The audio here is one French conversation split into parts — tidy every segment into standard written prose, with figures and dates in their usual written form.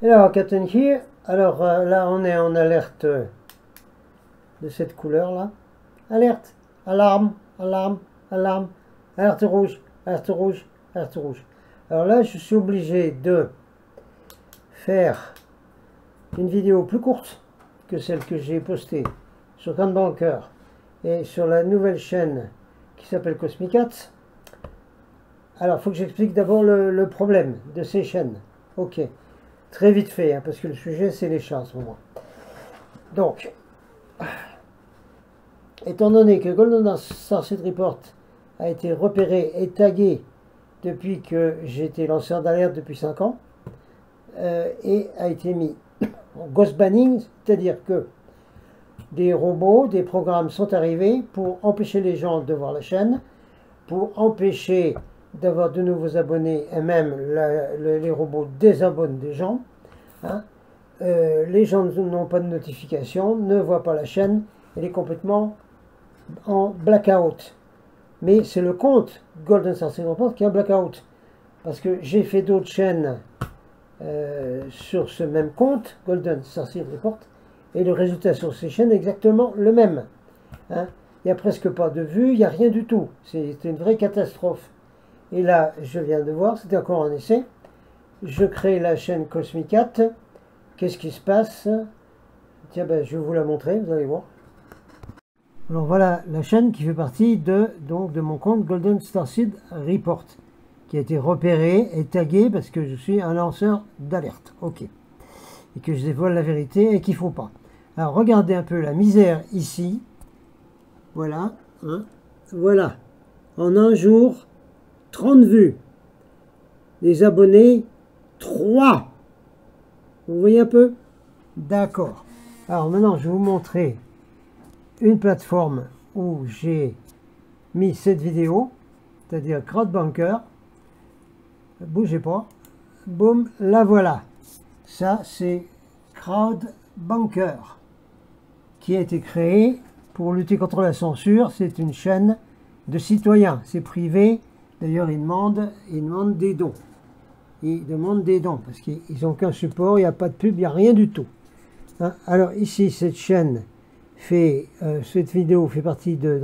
Alors, Captain Here, alors là on est en alerte de cette couleur là. Alerte, alarme, alarme, alarme, alerte rouge, alerte rouge, alerte rouge. Alors là je suis obligé de faire une vidéo plus courte que celle que j'ai postée sur CrownBunker et sur la nouvelle chaîne qui s'appelle Cosmicat. Alors il faut que j'explique d'abord le problème de ces chaînes. Ok. Très vite fait, hein, parce que le sujet, c'est les chats en ce moment. Donc, étant donné que Golden Starseed Report a été repéré et tagué depuis que j'ai été lanceur d'alerte depuis 5 ans, et a été mis en ghost banning, c'est-à-dire que des robots, des programmes sont arrivés pour empêcher les gens de voir la chaîne, pour empêcher d'avoir de nouveaux abonnés, et même les robots désabonnent des gens. Hein. Les gens n'ont pas de notification, ne voient pas la chaîne, elle est complètement en blackout. Mais c'est le compte Golden Starseed Report qui est en blackout. Parce que j'ai fait d'autres chaînes sur ce même compte, Golden Starseed Report, et le résultat sur ces chaînes est exactement le même. Hein. Il n'y a presque pas de vues, il n'y a rien du tout. C'est une vraie catastrophe. Et là, je viens de voir, c'était encore un essai. Je crée la chaîne Cosmicat. Qu'est-ce qui se passe? Tiens, ben, je vais vous la montrer, vous allez voir. Alors voilà la chaîne qui fait partie de mon compte Golden Starseed Report, qui a été repéré et tagué parce que je suis un lanceur d'alerte. Ok. Et que je dévoile la vérité et qu'il ne faut pas. Alors regardez un peu la misère ici. Voilà. Hein, voilà. En un jour, 30 vues. Les abonnés, 3. Vous voyez un peu? D'accord. Alors maintenant, je vais vous montrer une plateforme où j'ai mis cette vidéo, c'est-à-dire CrowdBunker. Bougez pas. Boum, la voilà. Ça, c'est CrowdBunker, qui a été créé pour lutter contre la censure. C'est une chaîne de citoyens. C'est privé. D'ailleurs, ils demandent des dons. Ils demandent des dons parce qu'ils n'ont qu'un support, il n'y a pas de pub, il n'y a rien du tout. Hein? Alors ici, cette chaîne fait, cette vidéo fait partie de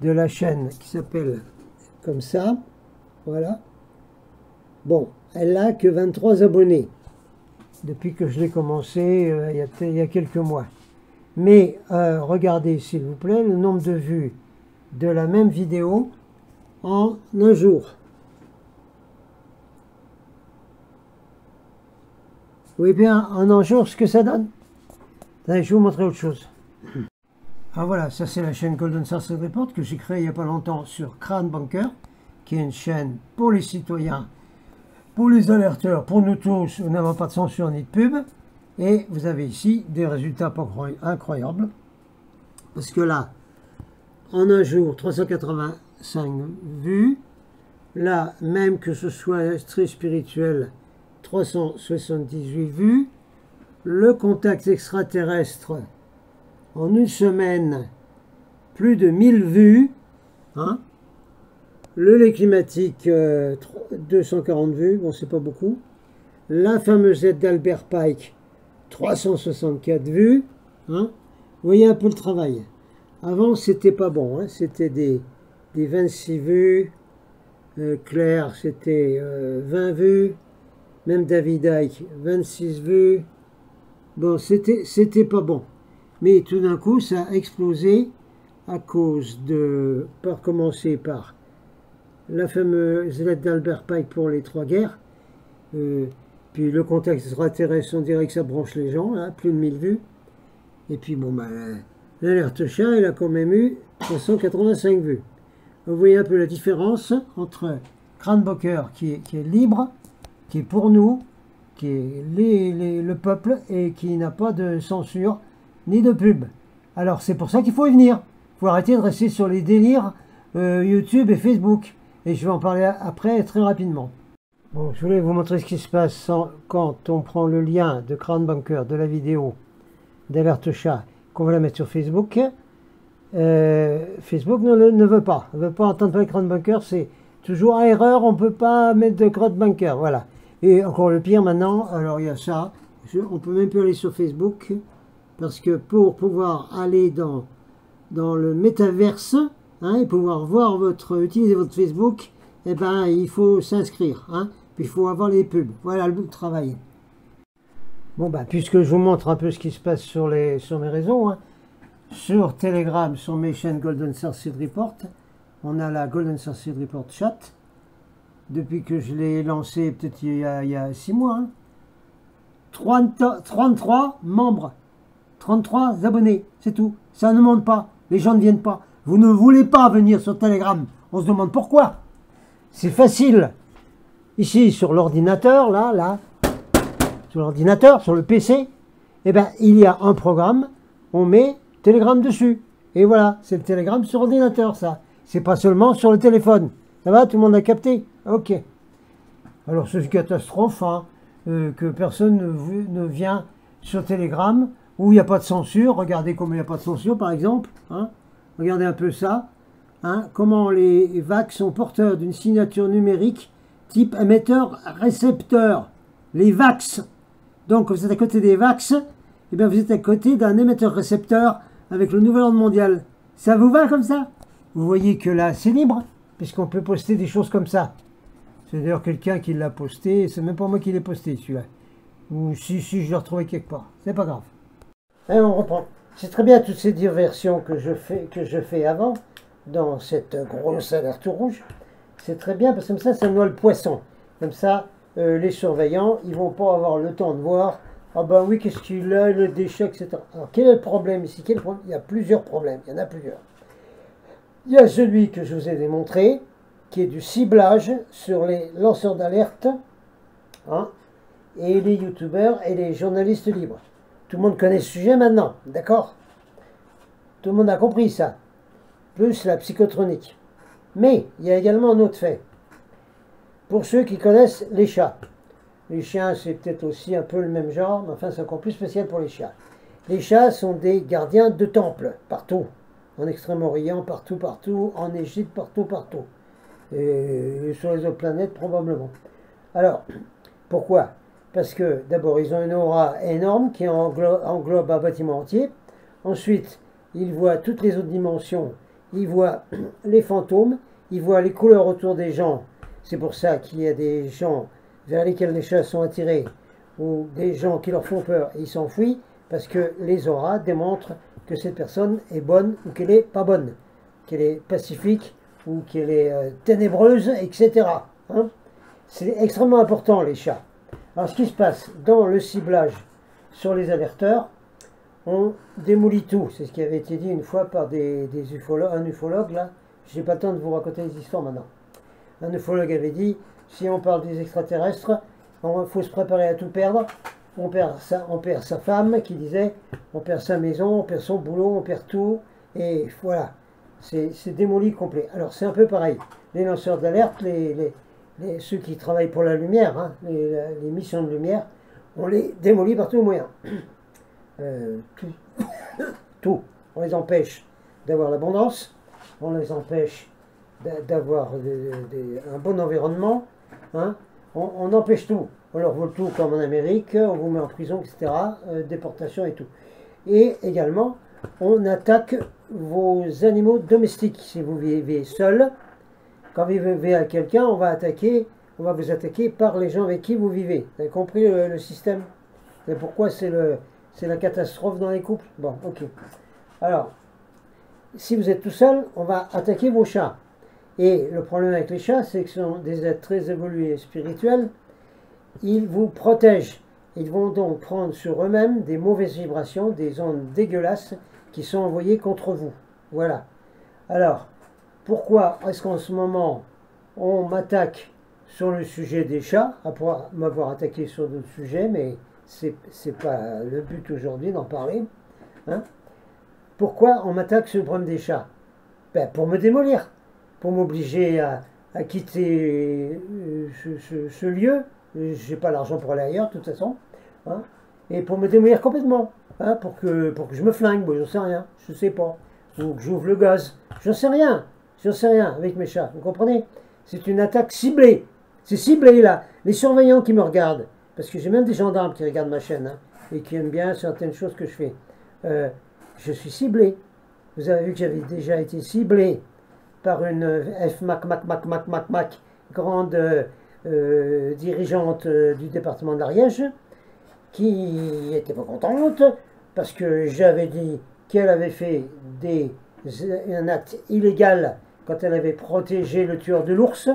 la chaîne qui s'appelle comme ça. Voilà. Bon, elle n'a que 23 abonnés depuis que je l'ai commencé il y a quelques mois. Mais regardez s'il vous plaît le nombre de vues de la même vidéo en un jour. Vous voyez bien en un jour ce que ça donne? Allez, je vais vous montrer autre chose. Alors voilà, ça c'est la chaîne Golden Starseed Report que j'ai créée il n'y a pas longtemps sur CrownBunker, qui est une chaîne pour les citoyens, pour les alerteurs, pour nous tous, nous n'avons pas de censure ni de pub. Et vous avez ici des résultats pas incroyables. Parce que là, en un jour, 385 vues. Là, même que ce soit très spirituel, 378 vues. Le contact extraterrestre, en une semaine, plus de 1000 vues. Hein. Le lait climatique, 240 vues, bon, c'est pas beaucoup. La fameuse aide d'Albert Pike, 364 vues. Hein. Vous voyez un peu le travail. Avant, c'était pas bon. Hein. C'était des 26 vues. Claire, c'était 20 vues. Même David Icke, 26 vues. Bon, c'était pas bon. Mais tout d'un coup, ça a explosé à cause de, par commencer par la fameuse lettre d'Albert Pike pour les 3 guerres. Puis le contexte extraterrestre, on dirait que ça branche les gens, là, plus de 1000 vues. Et puis bon, bah, l'alerte chat, elle a quand même eu 385 vues. Vous voyez un peu la différence entre CrownBunker qui est libre, qui est pour nous, qui est le peuple et qui n'a pas de censure ni de pub. Alors c'est pour ça qu'il faut y venir. Il faut arrêter de rester sur les délires YouTube et Facebook. Et je vais en parler après très rapidement. Bon, je voulais vous montrer ce qui se passe quand on prend le lien de CrownBunker de la vidéo d'Alerte Chat, qu'on va la mettre sur Facebook. Facebook ne veut pas entendre parler de CrownBunker, c'est toujours à erreur, on ne peut pas mettre de CrownBunker, voilà. Et encore le pire maintenant, alors il y a ça, on peut même plus aller sur Facebook, parce que pour pouvoir aller dans le métaverse, hein, et pouvoir voir utiliser votre Facebook, eh ben, il faut s'inscrire, hein, puis il faut avoir les pubs. Voilà le travail. Bon, bah, puisque je vous montre un peu ce qui se passe sur mes réseaux, hein, sur Telegram, sur mes chaînes Golden Sarseed Report, on a la Golden Sarseed Report Chat. Depuis que je l'ai lancé, peut-être il y a 6 mois, hein, 33 membres, 33 abonnés, c'est tout. Ça ne monte pas, les gens ne viennent pas. Vous ne voulez pas venir sur Telegram, on se demande pourquoi. C'est facile. Ici, sur l'ordinateur, là, sur l'ordinateur, sur le PC, eh ben, il y a un programme, on met Telegram dessus. Et voilà, c'est le Telegram sur ordinateur, ça. C'est pas seulement sur le téléphone. Ça va, tout le monde a capté? Ok. Alors, c'est une catastrophe, hein, que personne ne vient sur Telegram, où il n'y a pas de censure. Regardez comment il n'y a pas de censure, par exemple. Hein. Regardez un peu ça. Hein. Comment les VAX sont porteurs d'une signature numérique type émetteur-récepteur. Les VAX. Donc, vous êtes à côté des VAX, et bien vous êtes à côté d'un émetteur-récepteur avec le nouvel ordre mondial. Ça vous va comme ça? Vous voyez que là, c'est libre, puisqu'on peut poster des choses comme ça. C'est d'ailleurs quelqu'un qui l'a posté, c'est même pas moi qui l'ai posté, celui-là. Ou si je l'ai retrouvé quelque part. C'est pas grave. Et on reprend. C'est très bien toutes ces diversions que je fais avant, dans cette grosse alerte rouge. C'est très bien, parce que comme ça noie le poisson. Comme ça, les surveillants, ils vont pas avoir le temps de voir. Ah ben oui, qu'est-ce qu'il a, le déchet, etc. Alors, quel est le problème ici? Il y a plusieurs problèmes, il y en a plusieurs. Il y a celui que je vous ai démontré, qui est du ciblage sur les lanceurs d'alerte, hein, et les youtubeurs et les journalistes libres. Tout le monde connaît ce sujet maintenant, d'accord? Tout le monde a compris ça, plus la psychotronique. Mais il y a également un autre fait. Pour ceux qui connaissent les chats, les chiens c'est peut-être aussi un peu le même genre, mais enfin c'est encore plus spécial pour les chats. Les chats sont des gardiens de temples, partout. En Extrême-Orient, partout, en Égypte, partout. Et sur les autres planètes, probablement. Alors, pourquoi? Parce que, d'abord, ils ont une aura énorme qui englobe un bâtiment entier. Ensuite, ils voient toutes les autres dimensions. Ils voient les fantômes, ils voient les couleurs autour des gens. C'est pour ça qu'il y a des gens vers lesquels les chats sont attirés, ou des gens qui leur font peur et ils s'enfuient, parce que les auras démontrent que cette personne est bonne ou qu'elle n'est pas bonne, qu'elle est pacifique ou qu'elle est ténébreuse, etc. Hein. C'est extrêmement important, les chats. Alors, ce qui se passe dans le ciblage sur les alerteurs, on démolit tout. C'est ce qui avait été dit une fois par un ufologue, là. Je n'ai pas le temps de vous raconter les histoires maintenant. Un ufologue avait dit, si on parle des extraterrestres, il faut se préparer à tout perdre. On perd sa femme, qui disait, on perd sa maison, on perd son boulot, on perd tout, et voilà, c'est démoli complet. Alors c'est un peu pareil, les lanceurs d'alerte, ceux qui travaillent pour la lumière, hein, les missions de lumière, on les démolit par tous les moyens. Tout. On les empêche d'avoir l'abondance, on les empêche d'avoir un bon environnement, hein. On empêche tout. On leur vole tout comme en Amérique, on vous met en prison, etc. Déportation et tout. Et également, on attaque vos animaux domestiques. Si vous vivez seul, quand vous vivez avec quelqu'un, on va vous attaquer par les gens avec qui vous vivez. Vous avez compris le système? C'est pourquoi c'est la catastrophe dans les couples? Bon, ok. Alors, si vous êtes tout seul, on va attaquer vos chats. Et le problème avec les chats, c'est que ce sont des êtres très évolués et spirituels. Ils vous protègent. Ils vont donc prendre sur eux-mêmes des mauvaises vibrations, des ondes dégueulasses qui sont envoyées contre vous. Voilà. Alors, pourquoi est-ce qu'en ce moment, on m'attaque sur le sujet des chats, après m'avoir attaqué sur d'autres sujets, mais c'est pas le but aujourd'hui d'en parler. Hein? Pourquoi on m'attaque sur le problème des chats? Ben, pour me démolir, pour m'obliger à quitter ce lieu. J'ai pas l'argent pour aller ailleurs, de toute façon. Hein, et pour me démolir complètement. Hein, pour que je me flingue, moi, j'en sais rien. Je sais pas. Ou que j'ouvre le gaz. J'en sais rien. J'en sais rien avec mes chats. Vous comprenez? C'est une attaque ciblée. C'est ciblé, là. Les surveillants qui me regardent, parce que j'ai même des gendarmes qui regardent ma chaîne, hein, et qui aiment bien certaines choses que je fais. Je suis ciblé. Vous avez vu que j'avais déjà été ciblé par une FMAC, grande dirigeante du département de l'Ariège, qui était pas contente parce que j'avais dit qu'elle avait fait un acte illégal quand elle avait protégé le tueur de l'ours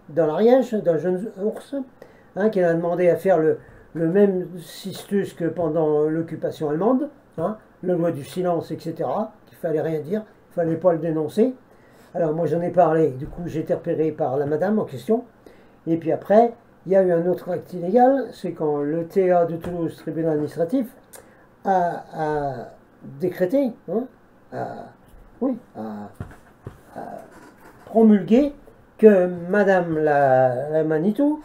dans l'Ariège, d'un jeune ours, hein, qu'elle a demandé à faire le même cistus que pendant l'occupation allemande, hein, la loi du silence, etc., qu'il fallait rien dire, il fallait pas le dénoncer. Alors moi j'en ai parlé, du coup j'ai été repéré par la madame en question, et puis après, il y a eu un autre acte illégal, c'est quand le TA de Toulouse, tribunal administratif, a décrété, hein, a promulgué que Madame la Manitou,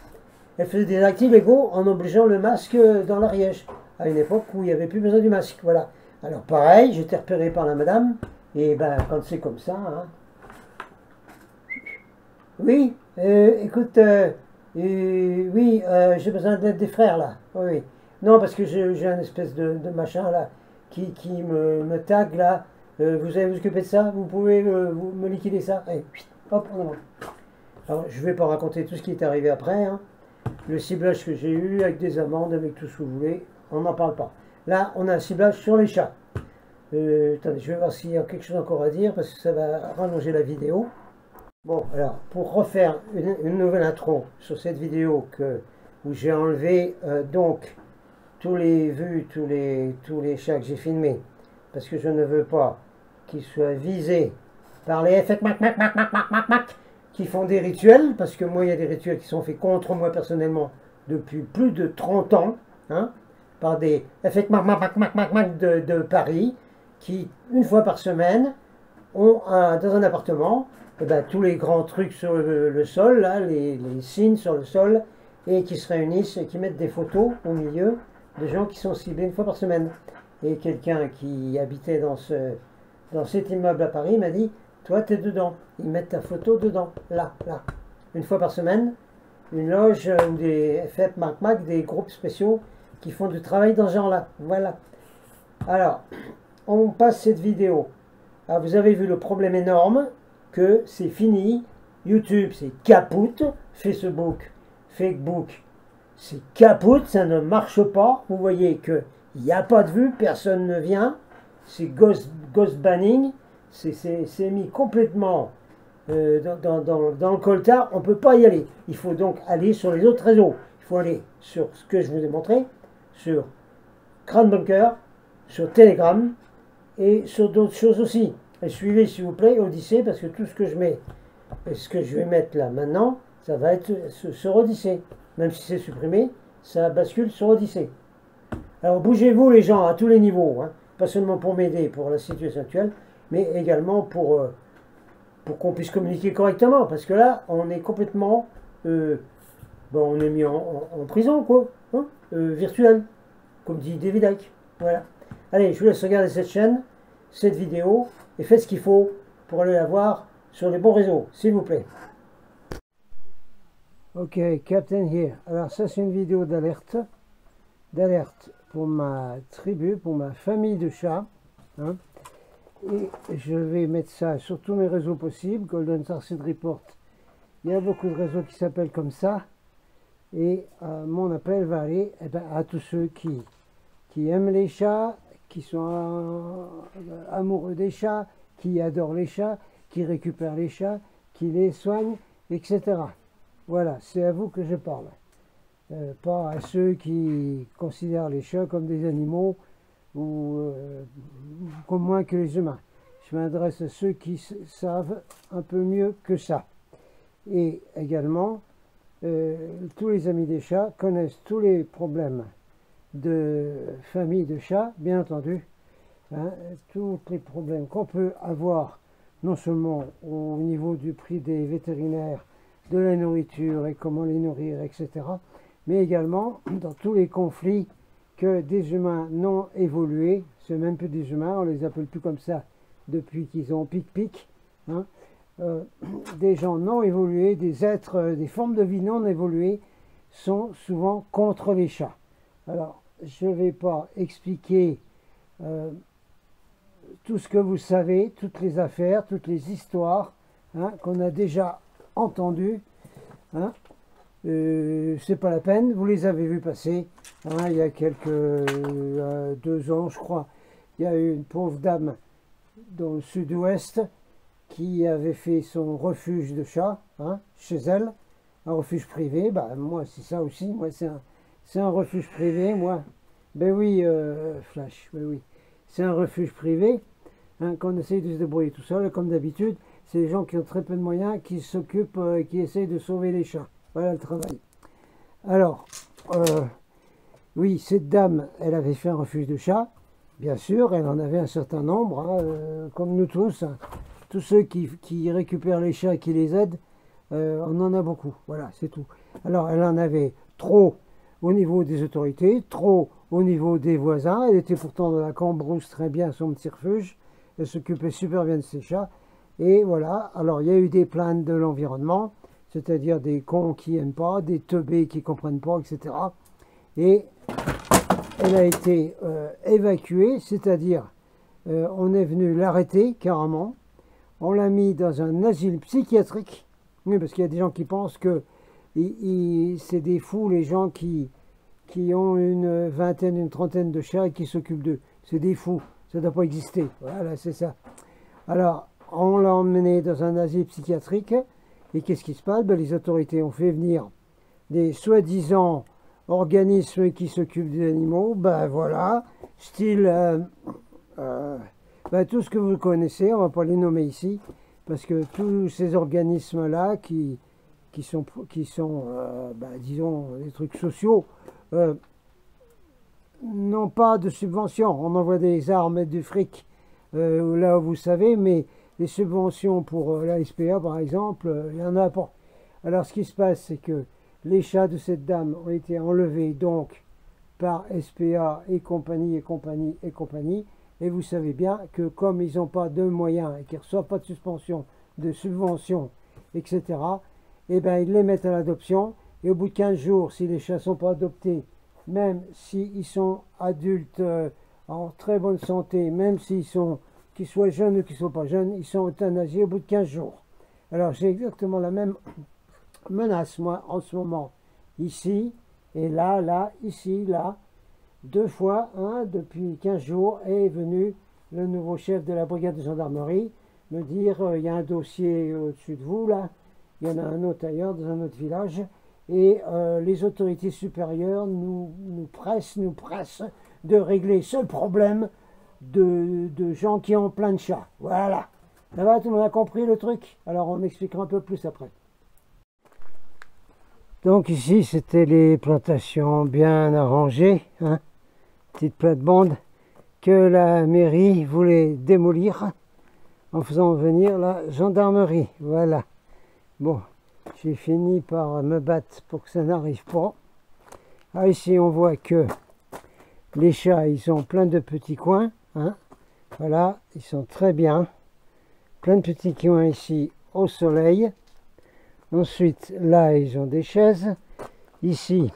elle faisait des actes illégaux en obligeant le masque dans l'Ariège, à une époque où il n'y avait plus besoin du masque. Voilà. Alors pareil, j'étais repéré par la madame, et ben quand c'est comme ça, hein. Oui, écoute, oui, j'ai besoin d'aide des frères là. Oui, oui. Non, parce que j'ai un espèce de machin là qui me tag là. Vous allez vous occuper de ça? Vous pouvez me liquider ça? Allez, hop, en avant. Alors, je ne vais pas raconter tout ce qui est arrivé après, hein. Le ciblage que j'ai eu avec des amendes, avec tout ce que vous voulez, on n'en parle pas. Là, on a un ciblage sur les chats. Attendez, je vais voir s'il y a quelque chose encore à dire parce que ça va rallonger la vidéo. Bon, alors, pour refaire une nouvelle intro sur cette vidéo où j'ai enlevé donc tous les vues, tous les chats que j'ai filmés, parce que je ne veux pas qu'ils soient visés par les effets qui font des rituels, parce que moi, il y a des rituels qui sont faits contre moi personnellement depuis plus de 30 ans, hein, par des effets de Paris, qui, une fois par semaine, ont dans un appartement, eh ben, tous les grands trucs sur le sol, là, les signes sur le sol, et qui se réunissent et qui mettent des photos au milieu de gens qui sont ciblés une fois par semaine. Et quelqu'un qui habitait dans cet immeuble à Paris m'a dit, toi, tu es dedans. Ils mettent ta photo dedans, là, là. Une fois par semaine, une loge ou des FF, des groupes spéciaux qui font du travail dans ce genre-là. Voilà. Alors, on passe cette vidéo. Alors, vous avez vu le problème énorme que c'est fini. YouTube, c'est capoute. Facebook, c'est capoute. Ça ne marche pas. Vous voyez qu'il n'y a pas de vue, personne ne vient. C'est ghost banning. C'est mis complètement dans le coltard. On ne peut pas y aller. Il faut donc aller sur les autres réseaux. Il faut aller sur ce que je vous ai montré, sur Crâne Bunker, sur Telegram et sur d'autres choses aussi. Et suivez s'il vous plaît Odyssée, parce que tout ce que je mets et ce que je vais mettre là maintenant, ça va être sur Odyssée. Même si c'est supprimé, ça bascule sur Odyssée. Alors bougez-vous les gens à tous les niveaux, hein, pas seulement pour m'aider pour la situation actuelle, mais également pour qu'on puisse communiquer correctement, parce que là, on est complètement, on est mis en prison, quoi, hein, virtuel, comme dit David Icke. Voilà. Allez, je vous laisse regarder cette chaîne, cette vidéo, et faites ce qu'il faut pour aller la voir sur les bons réseaux, s'il vous plaît. Ok, Captain here. Alors ça, c'est une vidéo d'alerte pour ma tribu, pour ma famille de chats, hein. Et je vais mettre ça sur tous mes réseaux possibles, Golden Sarcid Report. Il y a beaucoup de réseaux qui s'appellent comme ça. Et mon appel va aller à tous ceux qui aiment les chats, qui sont amoureux des chats, qui adorent les chats, qui récupèrent les chats, qui les soignent, etc. Voilà, c'est à vous que je parle. Pas à ceux qui considèrent les chats comme des animaux ou comme moins que les humains. Je m'adresse à ceux qui savent un peu mieux que ça. Et également, tous les amis des chats connaissent tous les problèmes de famille de chats, bien entendu, hein, tous les problèmes qu'on peut avoir, non seulement au niveau du prix des vétérinaires, de la nourriture et comment les nourrir, etc., mais également dans tous les conflits que des humains non évolués, c'est même plus des humains, on les appelle plus comme ça depuis qu'ils ont pic-pic, hein, des gens non évolués, des êtres, des formes de vie non évoluées sont souvent contre les chats. Alors, je ne vais pas expliquer tout ce que vous savez, toutes les affaires, toutes les histoires hein, qu'on a déjà entendues. Hein. C'est pas la peine, vous les avez vus passer. Hein, il y a quelques 2 ans, je crois, il y a eu une pauvre dame dans le sud-ouest qui avait fait son refuge de chat hein, chez elle, un refuge privé. Bah, moi, c'est ça aussi. Moi, c'est un refuge privé, moi. Ben oui, Flash, ben oui. C'est un refuge privé hein, qu'on essaye de se débrouiller tout seul. Comme d'habitude, c'est les gens qui ont très peu de moyens qui s'occupent, qui essayent de sauver les chats. Voilà le travail. Alors, oui, cette dame, elle avait fait un refuge de chats. Bien sûr, elle en avait un certain nombre, hein, comme nous tous. Hein. Tous ceux qui récupèrent les chats et qui les aident, on en a beaucoup. Voilà, c'est tout. Alors, elle en avait trop au niveau des autorités, trop au niveau des voisins. Elle était pourtant dans la Cambrousse très bien, son petit refuge. Elle s'occupait super bien de ses chats. Et voilà, alors il y a eu des plaintes de l'environnement, c'est-à-dire des cons qui n'aiment pas, des teubés qui ne comprennent pas, etc. Et elle a été évacuée, c'est-à-dire on est venu l'arrêter carrément. On l'a mis dans un asile psychiatrique. Oui, parce qu'il y a des gens qui pensent que c'est des fous, les gens qui ont une vingtaine, une trentaine de chats et qui s'occupent d'eux. C'est des fous, ça ne doit pas exister. Voilà, c'est ça. Alors, on l'a emmené dans un asile psychiatrique. Et qu'est-ce qui se passe? Ben, les autorités ont fait venir des soi-disant organismes qui s'occupent des animaux. Ben voilà, style ben, tout ce que vous connaissez, on ne va pas les nommer ici, parce que tous ces organismes-là qui sont ben, disons, des trucs sociaux, n'ont pas de subvention. On envoie des armes et du fric, là où vous savez, mais les subventions pour la SPA, par exemple, il n'y en a pas. Alors, ce qui se passe, c'est que les chats de cette dame ont été enlevés, donc, par SPA et compagnie, et compagnie, et compagnie. Et vous savez bien que comme ils n'ont pas de moyens et qu'ils ne reçoivent pas de suspension, de subvention, etc., eh bien, ils les mettent à l'adoption. Et au bout de 15 jours, si les chats ne sont pas adoptés, même s'ils sont adultes en très bonne santé, même s'ils soient jeunes ou qu'ils ne soient pas jeunes, ils sont euthanasiés au bout de 15 jours. Alors j'ai exactement la même menace, moi, en ce moment, ici, et là, là, ici, là. 2 fois, hein, depuis 15 jours, est venu le nouveau chef de la brigade de gendarmerie me dire, il y a un dossier au-dessus de vous, là, il y en a un autre ailleurs, dans un autre village, et les autorités supérieures nous pressent de régler ce problème de gens qui ont plein de chats. Voilà. Ça va, tout le monde a compris le truc? Alors on expliquera un peu plus après. Donc ici, c'était les plantations bien arrangées, hein, petite plate-bande, que la mairie voulait démolir en faisant venir la gendarmerie. Voilà. Bon, j'ai fini par me battre pour que ça n'arrive pas. Ah, ici, on voit que les chats, ils ont plein de petits coins. Hein. Voilà, ils sont très bien. Plein de petits coins ici au soleil. Ensuite, là, ils ont des chaises. Ici,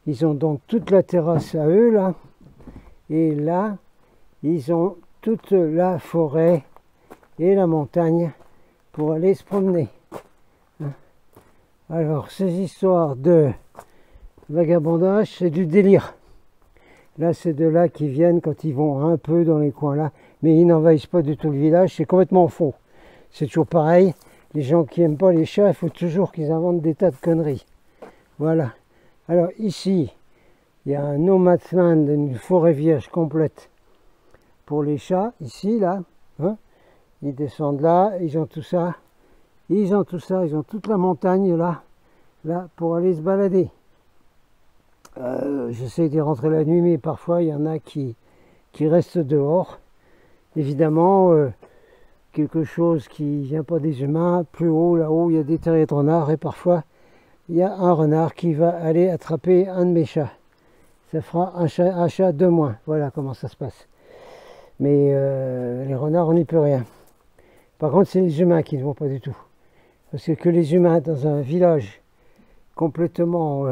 ils ont donc toute la terrasse à eux, là. Et là, ils ont toute la forêt et la montagne pour aller se promener. Alors, ces histoires de vagabondage, c'est du délire. Là, c'est de là qu'ils viennent quand ils vont un peu dans les coins là. Mais ils n'envahissent pas du tout le village, c'est complètement faux. C'est toujours pareil. Les gens qui n'aiment pas les chats, il faut toujours qu'ils inventent des tas de conneries. Voilà. Alors ici, il y a un no man's land, une forêt vierge complète pour les chats. Ici, là. Hein. Ils descendent là, ils ont tout ça. Ils ont tout ça, ils ont toute la montagne là, pour aller se balader. J'essaie d'y rentrer la nuit, mais parfois il y en a qui restent dehors. Évidemment, quelque chose qui ne vient pas des humains. Plus haut, là-haut, il y a des terriers de renards et parfois il y a un renard qui va aller attraper un de mes chats. Ça fera un chat de moins. Voilà comment ça se passe. Mais les renards, on n'y peut rien. Par contre, c'est les humains qui ne vont pas du tout. Parce que les humains, dans un village complètement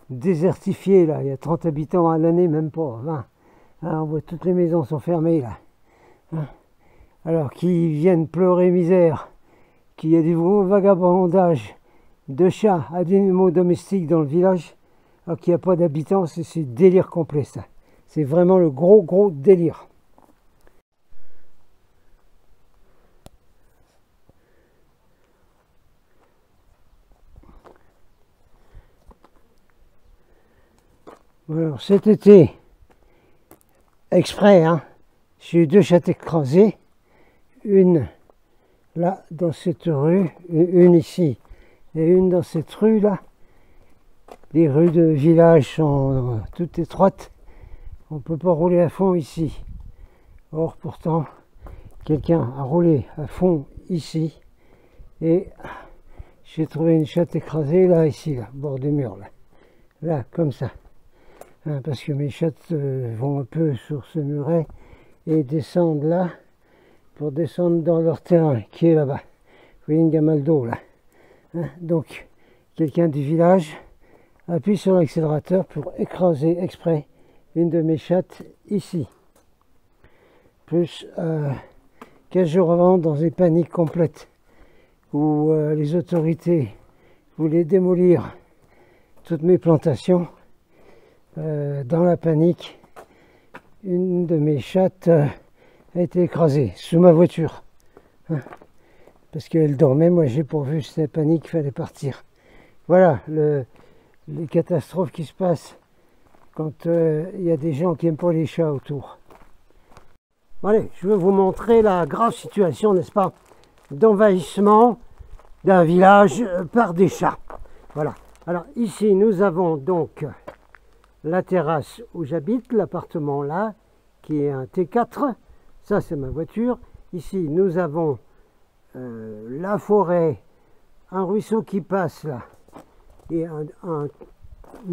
désertifié là. Il y a 30 habitants à l'année, même pas 20. Hein, on voit toutes les maisons sont fermées là. Hein. Alors qu'ils viennent pleurer misère, qu'il y a du vagabondage de chats à d'animaux domestiques dans le village, alors qu'il n'y a pas d'habitants, c'est délire complet ça. C'est vraiment le gros délire. Alors cet été, exprès, hein, j'ai eu 2 chats écrasés, une là dans cette rue, une ici, et une dans cette rue là. Les rues de village sont toutes étroites, on ne peut pas rouler à fond ici. Or pourtant, quelqu'un a roulé à fond ici, et j'ai trouvé une chatte écrasée là, ici, là, au bord du mur, là comme ça. Hein, parce que mes chattes vont un peu sur ce muret et descendent là pour descendre dans leur terrain qui est là-bas. Vous voyez une gamelle d'eau là. Hein, donc quelqu'un du village appuie sur l'accélérateur pour écraser exprès une de mes chattes ici. Plus 15 jours avant, dans une panique complète où les autorités voulaient démolir toutes mes plantations. Dans la panique, une de mes chattes a été écrasée sous ma voiture. Hein, parce qu'elle dormait, moi j'ai pourvu, c'était la panique, il fallait partir. Voilà les catastrophes qui se passent quand il y a des gens qui n'aiment pas les chats autour. Bon, allez, je vais vous montrer la grave situation, n'est-ce pas, d'envahissement d'un village par des chats. Voilà. Alors ici nous avons donc la terrasse où j'habite, l'appartement là, qui est un T4, ça c'est ma voiture. Ici nous avons la forêt, un ruisseau qui passe là, et un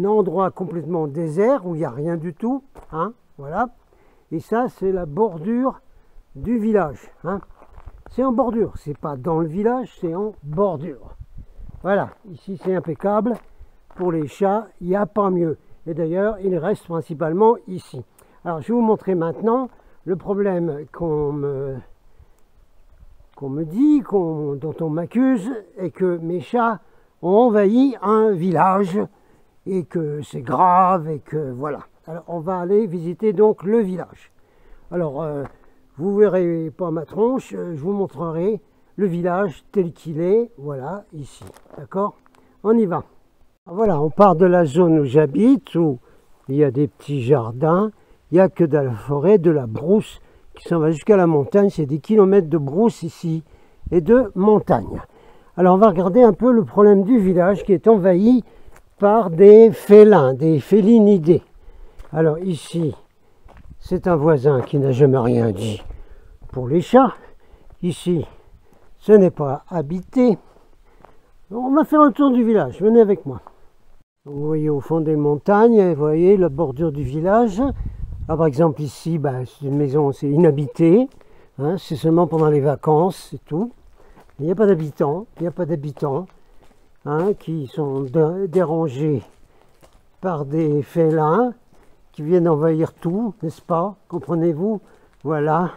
endroit complètement désert où il n'y a rien du tout, hein, voilà. Et ça c'est la bordure du village, hein. C'est en bordure, c'est pas dans le village, c'est en bordure. Voilà, ici c'est impeccable, pour les chats, il n'y a pas mieux. Et d'ailleurs, il reste principalement ici. Alors, je vais vous montrer maintenant le problème qu'on me dit, dont on m'accuse, et que mes chats ont envahi un village, et que c'est grave, et que voilà. Alors, on va aller visiter donc le village. Alors, vous verrez pas ma tronche, je vous montrerai le village tel qu'il est, voilà, ici. D'accord? On y va. Voilà, on part de la zone où j'habite, où il y a des petits jardins, il n'y a que de la forêt, de la brousse qui s'en va jusqu'à la montagne. C'est des kilomètres de brousse ici et de montagne. Alors on va regarder un peu le problème du village qui est envahi par des félins, des félinidés. Alors ici, c'est un voisin qui n'a jamais rien dit pour les chats. Ici, ce n'est pas habité. On va faire un tour du village, venez avec moi. Vous voyez au fond des montagnes, vous voyez la bordure du village. Alors, par exemple ici, c'est une maison, c'est inhabité, hein, c'est seulement pendant les vacances, c'est tout. Il n'y a pas d'habitants, hein, qui sont dérangés par des félins qui viennent envahir tout, n'est-ce pas? Comprenez-vous? Voilà.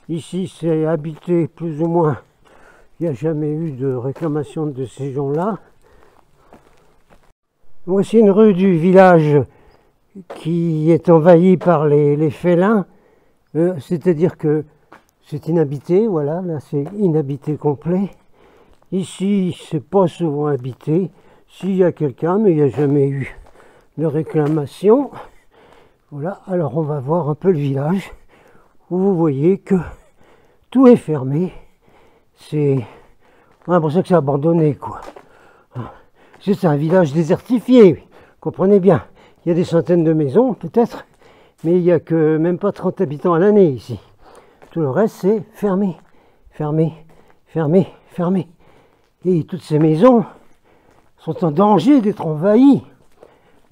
Ici c'est habité plus ou moins. Il n'y a jamais eu de réclamation de ces gens-là. Voici une rue du village qui est envahie par les félins, c'est-à-dire que c'est inhabité, voilà, là c'est inhabité complet. Ici, c'est pas souvent habité. S'il y a quelqu'un, mais il n'y a jamais eu de réclamation. Voilà, alors on va voir un peu le village, où vous voyez que tout est fermé. C'est pour ça que c'est abandonné, quoi. C'est un village désertifié, comprenez bien. Il y a des centaines de maisons, peut-être, mais il n'y a que même pas 30 habitants à l'année ici. Tout le reste, c'est fermé, fermé, fermé, fermé. Et toutes ces maisons sont en danger d'être envahies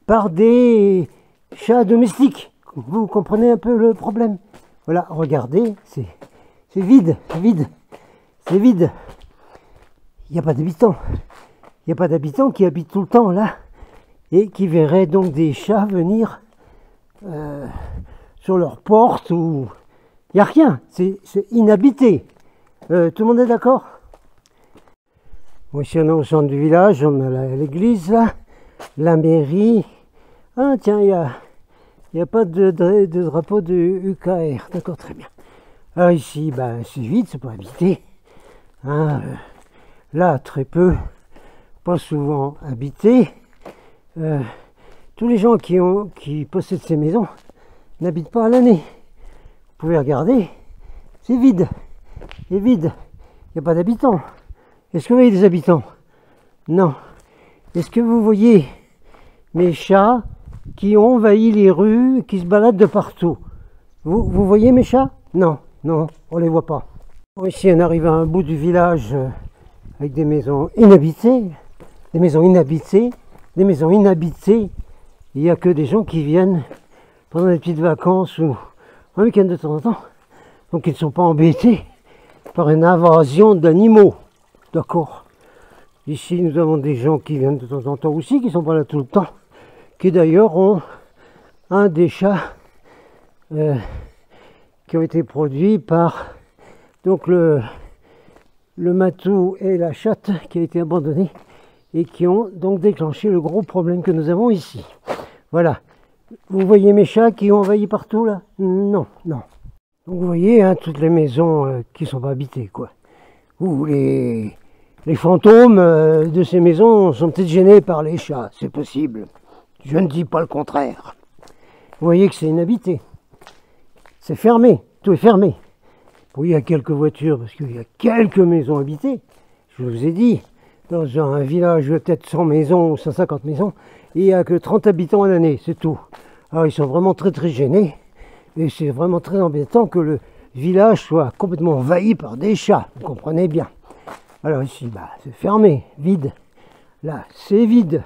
par des chats domestiques. Vous comprenez un peu le problème? Voilà, regardez, c'est vide, c'est vide, c'est vide. Il n'y a pas d'habitants. Il n'y a pas d'habitants qui habitent tout le temps là. et qui verraient donc des chats venir sur leur porte où il n'y a rien, c'est inhabité. Tout le monde est d'accord? Bon, ici on est au centre du village, on a l'église là, la mairie. Ah tiens, il n'y a pas de drapeau de UKR, d'accord, très bien. Alors ici, ben, c'est vide, c'est pas habité. Hein, là, très peu, pas souvent habité. Tous les gens qui possèdent ces maisons n'habitent pas à l'année. Vous pouvez regarder, c'est vide. C'est vide. Il n'y a pas d'habitants. Est-ce que vous voyez des habitants? Non. Est-ce que vous voyez mes chats qui ont envahi les rues, qui se baladent de partout? Vous voyez mes chats? Non, non, on ne les voit pas. Bon, ici, on arrive à un bout du village avec des maisons inhabitées. Des maisons inhabitées. Des maisons inhabitées. Il n'y a que des gens qui viennent pendant des petites vacances ou un week-end de temps en temps. Donc ils ne sont pas embêtés par une invasion d'animaux. D'accord. Ici nous avons des gens qui viennent de temps en temps aussi, qui ne sont pas là tout le temps, qui d'ailleurs ont un des chats qui ont été produits par donc le matou et la chatte qui a été abandonné et qui ont donc déclenché le gros problème que nous avons ici. Voilà. Vous voyez mes chats qui ont envahi partout là? Non, non. Donc vous voyez hein, toutes les maisons qui ne sont pas habitées quoi. Ou les fantômes de ces maisons sont peut-être gênés par les chats, c'est possible. Je ne dis pas le contraire. Vous voyez que c'est inhabité. C'est fermé, tout est fermé. Bon, il y a quelques voitures parce qu'il y a quelques maisons habitées. Je vous ai dit, dans un village de peut-être 100 maisons ou 150 maisons, il n'y a que 30 habitants à l'année, c'est tout. Alors ils sont vraiment très très gênés et c'est vraiment très embêtant que le village soit complètement envahi par des chats, vous comprenez bien. Alors ici, bah, c'est fermé, vide. Là, c'est vide.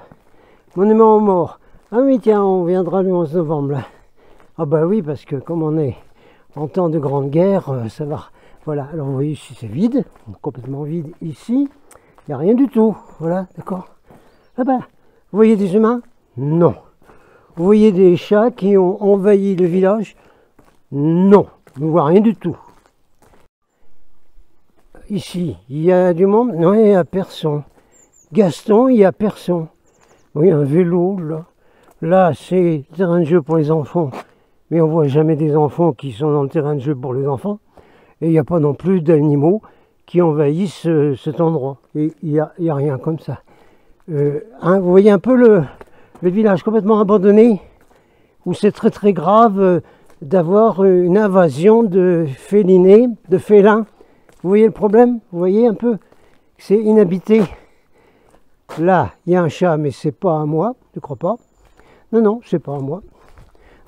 Monument aux morts. Ah oui, tiens, on viendra le 11 novembre là. Ah bah oui, parce que comme on est en temps de grande guerre, ça va. Voilà, alors vous voyez ici c'est vide, complètement vide ici. Il n'y a rien du tout, voilà, d'accord. Là-bas, vous voyez des humains? Non. Vous voyez des chats qui ont envahi le village? Non, on ne voit rien du tout. Ici, il y a du monde? Non, il n'y a personne. Gaston, il n'y a personne. Oui, un vélo, là. Là, c'est le terrain de jeu pour les enfants. Mais on ne voit jamais des enfants qui sont dans le terrain de jeu pour les enfants. Et il n'y a pas non plus d'animaux qui envahissent cet endroit. Et il n'y a rien comme ça. Hein, vous voyez un peu le village complètement abandonné, où c'est très très grave d'avoir une invasion de félinés, de félins. Vous voyez le problème? Vous voyez un peu? C'est inhabité. Là, il y a un chat, mais c'est pas à moi, je crois pas. Non, non, c'est pas à moi.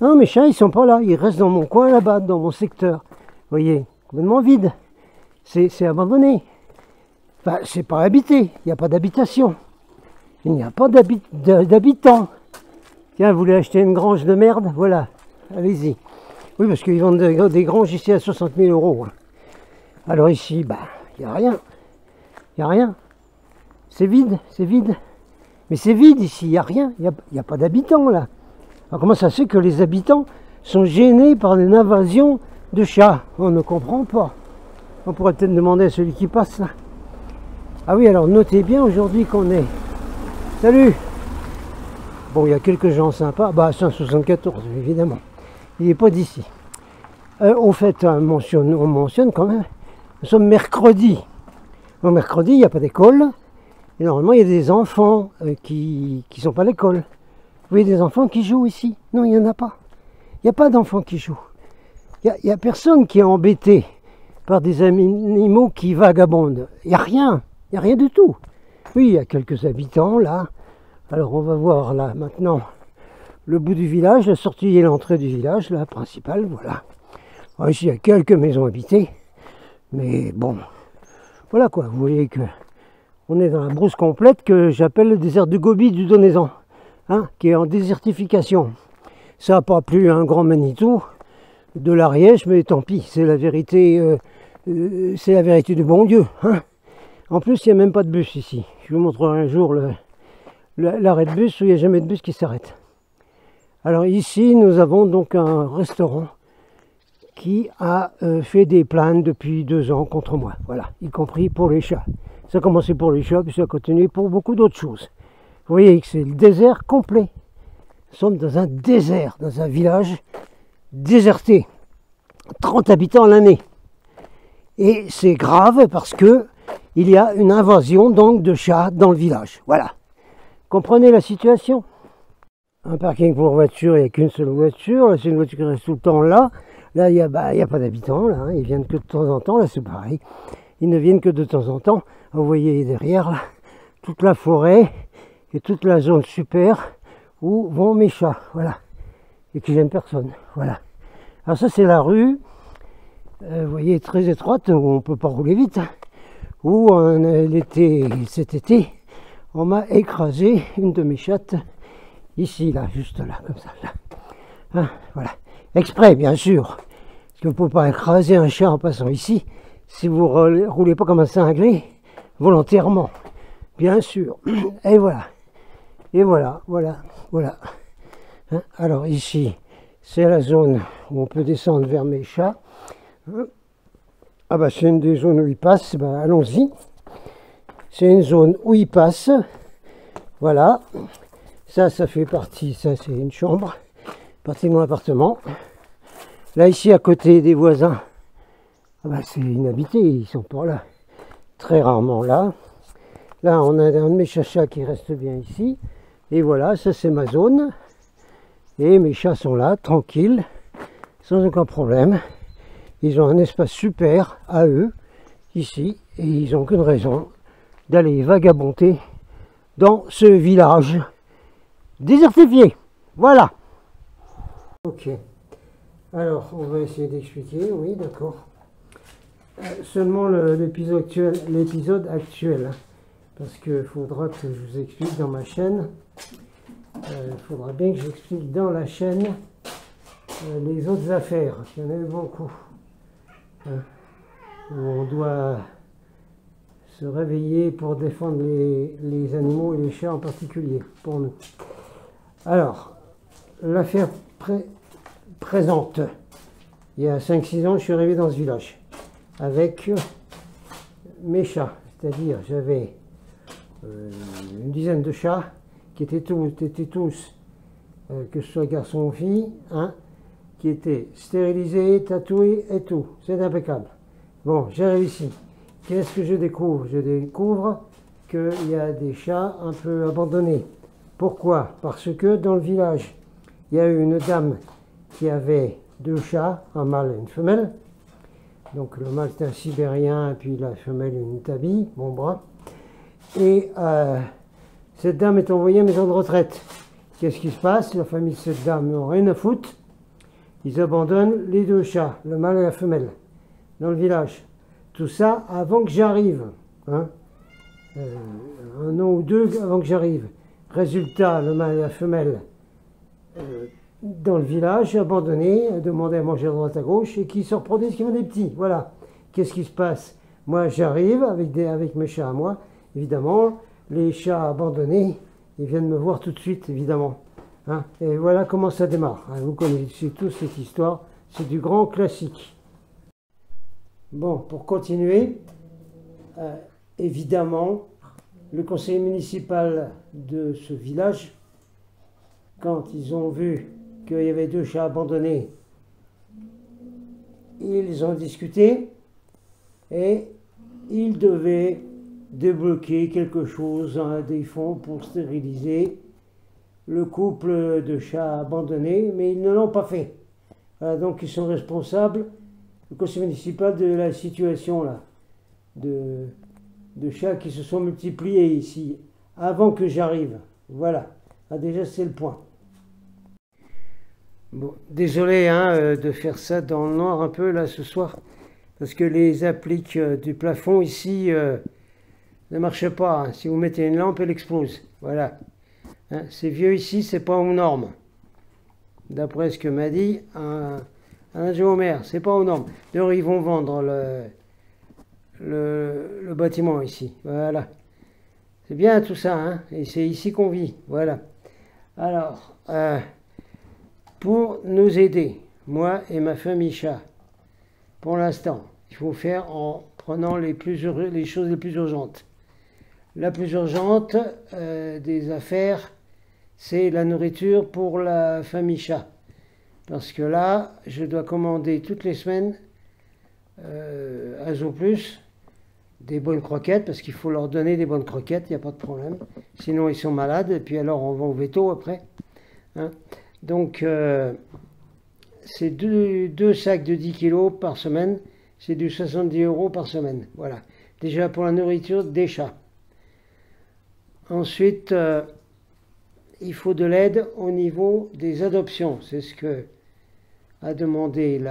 Non, mes chats, ils sont pas là. Ils restent dans mon coin là-bas, dans mon secteur. Vous voyez, complètement vide. C'est abandonné. Enfin, c'est pas habité. Il n'y a pas d'habitation. Il n'y a pas d'habitants. Tiens, vous voulez acheter une grange de merde? Voilà, allez-y. Oui, parce qu'ils vendent des granges ici à 60 000 €. Hein. Alors ici, bah, il n'y a rien. Il n'y a rien. C'est vide, c'est vide. Mais c'est vide ici, il n'y a rien. Il n'y a pas d'habitants là. Alors comment ça se fait que les habitants sont gênés par une invasion de chats? On ne comprend pas. On pourrait peut-être demander à celui qui passe là. Ah oui, alors notez bien aujourd'hui qu'on est... Salut! Bon, il y a quelques gens sympas. Bah, 174, évidemment. Il n'est pas d'ici. Au fait, on mentionne quand même. Nous sommes mercredi. Donc mercredi, il n'y a pas d'école. Et normalement, il y a des enfants qui ne sont pas à l'école. Vous voyez des enfants qui jouent ici? Non, il n'y en a pas. Il n'y a pas d'enfants qui jouent. Il n'y a personne qui est embêté par des animaux qui vagabondent. Il n'y a rien. Il n'y a rien du tout. Oui, il y a quelques habitants là. Alors on va voir là maintenant le bout du village, la sortie et l'entrée du village, la principale, voilà. Alors, ici il y a quelques maisons habitées. Mais bon, voilà quoi, vous voyez que on est dans la brousse complète que j'appelle le désert du Gobi du Donezan, hein, qui est en désertification. Ça n'a pas plu à un grand Manitou de l'Ariège, mais tant pis, c'est la vérité du bon Dieu. Hein. En plus, il n'y a même pas de bus ici. Je vous montrerai un jour l'arrêt de bus où il n'y a jamais de bus qui s'arrête. Alors ici, nous avons donc un restaurant qui a fait des plaintes depuis 2 ans contre moi, voilà, y compris pour les chats. Ça a commencé pour les chats, puis ça a continué pour beaucoup d'autres choses. Vous voyez que c'est le désert complet. Nous sommes dans un désert, dans un village déserté. 30 habitants l'année. Et c'est grave parce que il y a une invasion donc de chats dans le village. Voilà. Comprenez la situation? Un parking pour voiture, il n'y a qu'une seule voiture. Là, c'est une voiture qui reste tout le temps là. Là, il n'y a pas d'habitants. Là, hein. Ils viennent que de temps en temps. Là, c'est pareil. Ils ne viennent que de temps en temps. Vous voyez derrière, là, toute la forêt et toute la zone super où vont mes chats. Voilà. Et qui gênent personne. Voilà. Alors ça, c'est la rue. Vous voyez, très étroite, où on ne peut pas rouler vite. Hein, où cet été, on m'a écrasé une de mes chattes. Ici, là, juste là, comme ça. Là. Hein, voilà. Exprès, bien sûr. Parce qu'on ne peut pas écraser un chat en passant ici si vous ne roulez pas comme un cinglé, volontairement. Bien sûr. Et voilà. Et voilà, voilà, voilà. Hein, alors ici, c'est la zone où on peut descendre vers mes chats. Hein, ah bah c'est une des zones où ils passent, bah allons-y. C'est une zone où ils passent. Voilà. Ça fait partie, ça c'est une chambre, partie de mon appartement. Là ici à côté des voisins, ah bah, c'est inhabité, ils sont pas là. Très rarement là. Là on a un de mes chats qui reste bien ici. Et voilà, ça c'est ma zone. Et mes chats sont là, tranquilles, sans aucun problème. Ils ont un espace super à eux, ici, et ils n'ont aucune raison d'aller vagabonder dans ce village désertifié. Voilà. Ok. Alors, on va essayer d'expliquer, oui, d'accord. Seulement l'épisode actuel, hein, parce qu'il faudra que je vous explique dans ma chaîne. Il faudra bien que j'explique dans la chaîne les autres affaires. Il y en a eu beaucoup. Hein, où on doit se réveiller pour défendre les animaux et les chats en particulier, pour nous. Alors, l'affaire présente. Il y a 5-6 ans, je suis arrivé dans ce village avec mes chats. C'est-à-dire, j'avais une dizaine de chats qui étaient tous, que ce soit garçon ou fille, hein, qui étaient stérilisés, tatoués et tout. C'est impeccable. Bon, j'arrive ici. Qu'est-ce que je découvre? Je découvre qu'il y a des chats un peu abandonnés. Pourquoi? Parce que dans le village, il y a eu une dame qui avait 2 chats, un mâle et une femelle. Donc le mâle c'était un sibérien, et puis la femelle une tabie, mon bras. Et cette dame est envoyée à maison de retraite. Qu'est-ce qui se passe? La famille de cette dame n'a rien à foutre. Ils abandonnent les 2 chats, le mâle et la femelle, dans le village. Tout ça avant que j'arrive. Hein, 1 an ou 2 avant que j'arrive. Résultat, le mâle et la femelle dans le village, abandonnés, demandés à manger à droite à gauche, et qui se reproduisent, qui ont des petits. Voilà. Qu'est-ce qui se passe? Moi, j'arrive avec mes chats à moi. Évidemment, les chats abandonnés, ils viennent me voir tout de suite, évidemment. Hein, et voilà comment ça démarre. Hein, vous connaissez tous cette histoire. C'est du grand classique. Bon, pour continuer, évidemment, le conseiller municipal de ce village, quand ils ont vu qu'il y avait 2 chats abandonnés, ils ont discuté et ils devaient débloquer quelque chose, des fonds pour stériliser le couple de chats abandonnés, mais ils ne l'ont pas fait. Voilà, donc ils sont responsables, le conseil municipal, de la situation là, de chats qui se sont multipliés ici, avant que j'arrive. Voilà, déjà c'est le point. Bon, désolé hein, de faire ça dans le noir un peu là ce soir, parce que les appliques du plafond ici ne marchent pas. Hein. Si vous mettez une lampe, elle explose. Voilà. Hein, c'est vieux ici, c'est pas aux normes. D'après ce que m'a dit un géomètre, c'est pas aux normes. D'ailleurs, ils vont vendre le bâtiment ici. Voilà. C'est bien tout ça, hein, et c'est ici qu'on vit, voilà. Alors, pour nous aider, moi et ma famille chat, pour l'instant, il faut faire en prenant les choses les plus urgentes. La plus urgente des affaires, c'est la nourriture pour la famille chat. Parce que là, je dois commander toutes les semaines à Zooplus des bonnes croquettes, parce qu'il faut leur donner des bonnes croquettes, il n'y a pas de problème. Sinon, ils sont malades, et puis alors on va au veto après. Hein. Donc, c'est deux sacs de 10 kilos par semaine, c'est du 70 € par semaine. Voilà. Déjà pour la nourriture des chats. Ensuite, il faut de l'aide au niveau des adoptions. C'est ce que a demandé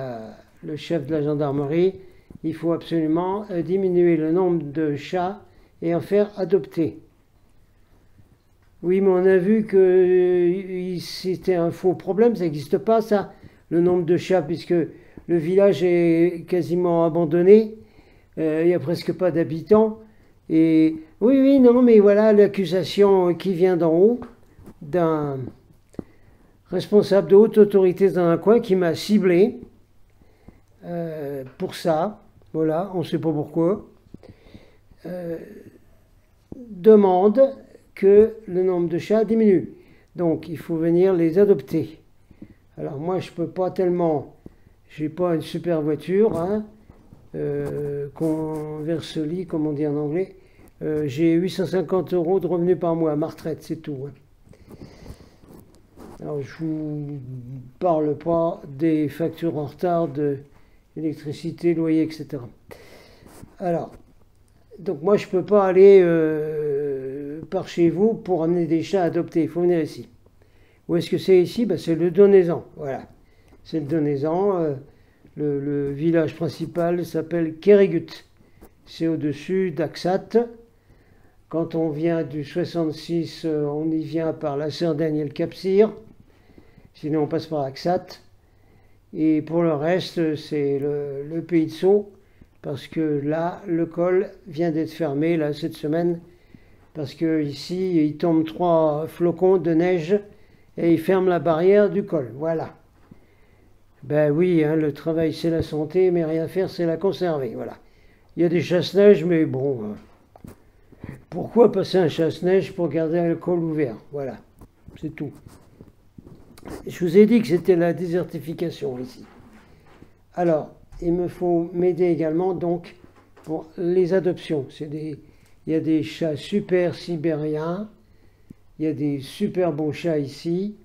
le chef de la gendarmerie. Il faut absolument diminuer le nombre de chats et en faire adopter. Oui, mais on a vu que c'était un faux problème, ça n'existe pas ça, le nombre de chats, puisque le village est quasiment abandonné, il n'y a presque pas d'habitants. Et oui, non, mais voilà l'accusation qui vient d'en haut, d'un responsable de haute autorité dans un coin qui m'a ciblé pour ça. Voilà, on ne sait pas pourquoi. Demande que le nombre de chats diminue. Donc, il faut venir les adopter. Alors, moi, je ne peux pas tellement... Je n'ai pas une super voiture, hein, conversely, comme on dit en anglais. J'ai 850 € de revenus par mois à ma retraite, c'est tout. Hein. Alors, je ne vous parle pas des factures en retard d'électricité, loyer, etc. Alors, donc moi, je ne peux pas aller par chez vous pour amener des chats adoptés. Il faut venir ici. Où est-ce que c'est ici? C'est le Donezan. Voilà. C'est le Donezan. Le village principal s'appelle Kerrigut. C'est au-dessus d'Axat. Quand on vient du 66, on y vient par la Sardaigne et le Cap-Cyr. Sinon, on passe par Aksat. Et pour le reste, c'est le pays de Sceaux. Parce que là, le col vient d'être fermé là, cette semaine. Parce qu'ici, il tombe 3 flocons de neige et il ferme la barrière du col. Voilà. Ben oui, hein, le travail, c'est la santé, mais rien faire, c'est la conserver. Voilà. Il y a des chasse-neige, mais bon... pourquoi passer un chasse-neige pour garder le col ouvert? Voilà, c'est tout. Je vous ai dit que c'était la désertification ici. Alors, il me faut m'aider également donc pour les adoptions. Il y a des chats super sibériens, il y a des super bons chats ici.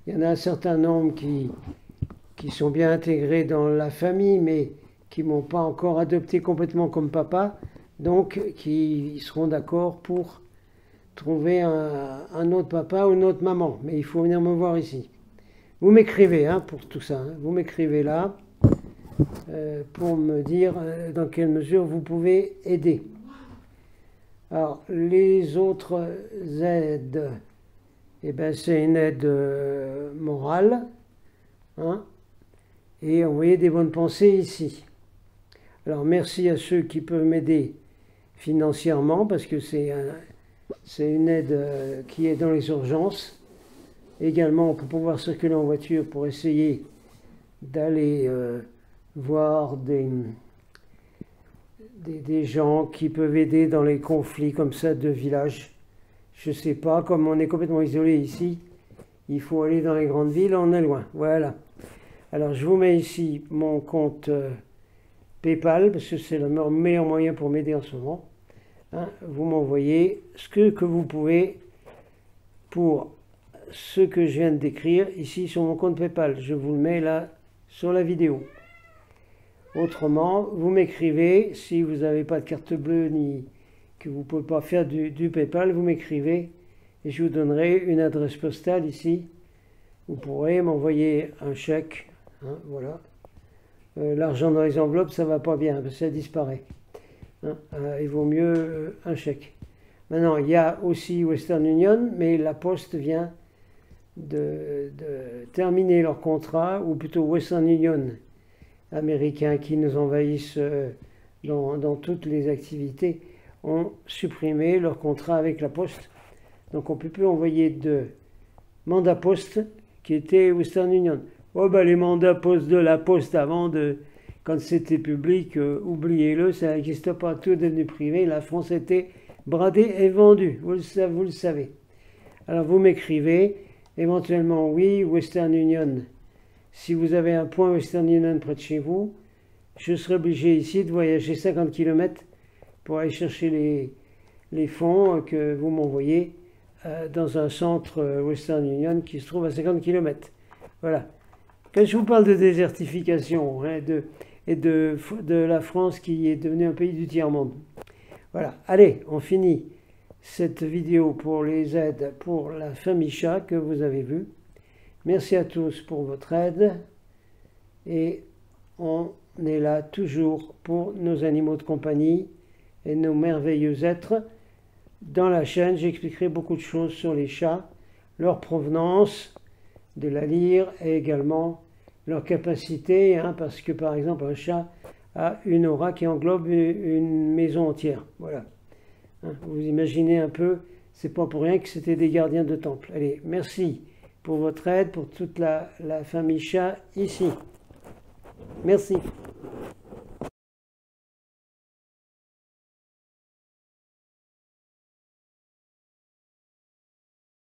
Il y en a un certain nombre qui sont bien intégrés dans la famille, mais qui ne m'ont pas encore adopté complètement comme papa. Donc, qui seront d'accord pour trouver un autre papa ou une autre maman. Mais il faut venir me voir ici. Vous m'écrivez hein, pour tout ça. Hein. Vous m'écrivez là pour me dire dans quelle mesure vous pouvez aider. Alors, les autres aides, eh ben, c'est une aide morale. Hein, et envoyer des bonnes pensées ici. Alors, merci à ceux qui peuvent m'aider financièrement, parce que c'est une aide qui est dans les urgences. Également, pour pouvoir circuler en voiture, pour essayer d'aller voir des gens qui peuvent aider dans les conflits comme ça de village. Je ne sais pas, comme on est complètement isolé ici, il faut aller dans les grandes villes, on est loin. Voilà. Alors, je vous mets ici mon compte PayPal, parce que c'est le meilleur moyen pour m'aider en ce moment. Hein, vous m'envoyez ce que vous pouvez pour ce que je viens de décrire ici sur mon compte PayPal. Je vous le mets là sur la vidéo. Autrement, vous m'écrivez, si vous n'avez pas de carte bleue ni que vous ne pouvez pas faire du PayPal, vous m'écrivez et je vous donnerai une adresse postale ici. Vous pourrez m'envoyer un chèque. Hein, voilà. L'argent dans les enveloppes, ça ne va pas bien, parce que ça disparaît. Hein, il vaut mieux un chèque. Maintenant, il y a aussi Western Union, mais la Poste vient de terminer leur contrat, ou plutôt Western Union américains qui nous envahissent dans toutes les activités, ont supprimé leur contrat avec la Poste. Donc on ne peut plus envoyer de mandat Poste qui était Western Union. Oh ben les mandats Poste de la Poste avant, quand c'était public, oubliez-le, ça n'existe pas, tout est devenu privé. La France était bradée et vendue, vous le savez. Alors vous m'écrivez, éventuellement oui, Western Union. Si vous avez un point Western Union près de chez vous, je serai obligé ici de voyager 50 km pour aller chercher les fonds que vous m'envoyez dans un centre Western Union qui se trouve à 50 km. Voilà. Quand je vous parle de désertification et de la France qui est devenue un pays du tiers-monde. Voilà. Allez, on finit cette vidéo pour les aides pour la famille chat que vous avez vue. Merci à tous pour votre aide et on est là toujours pour nos animaux de compagnie et nos merveilleux êtres. Dans la chaîne, j'expliquerai beaucoup de choses sur les chats, leur provenance, de la lyre et également leur capacité, parce que par exemple un chat a une aura qui englobe une maison entière. Voilà. Vous imaginez un peu, c'est pas pour rien que c'était des gardiens de temple. Allez, merci pour votre aide, pour toute la famille chat ici. Merci.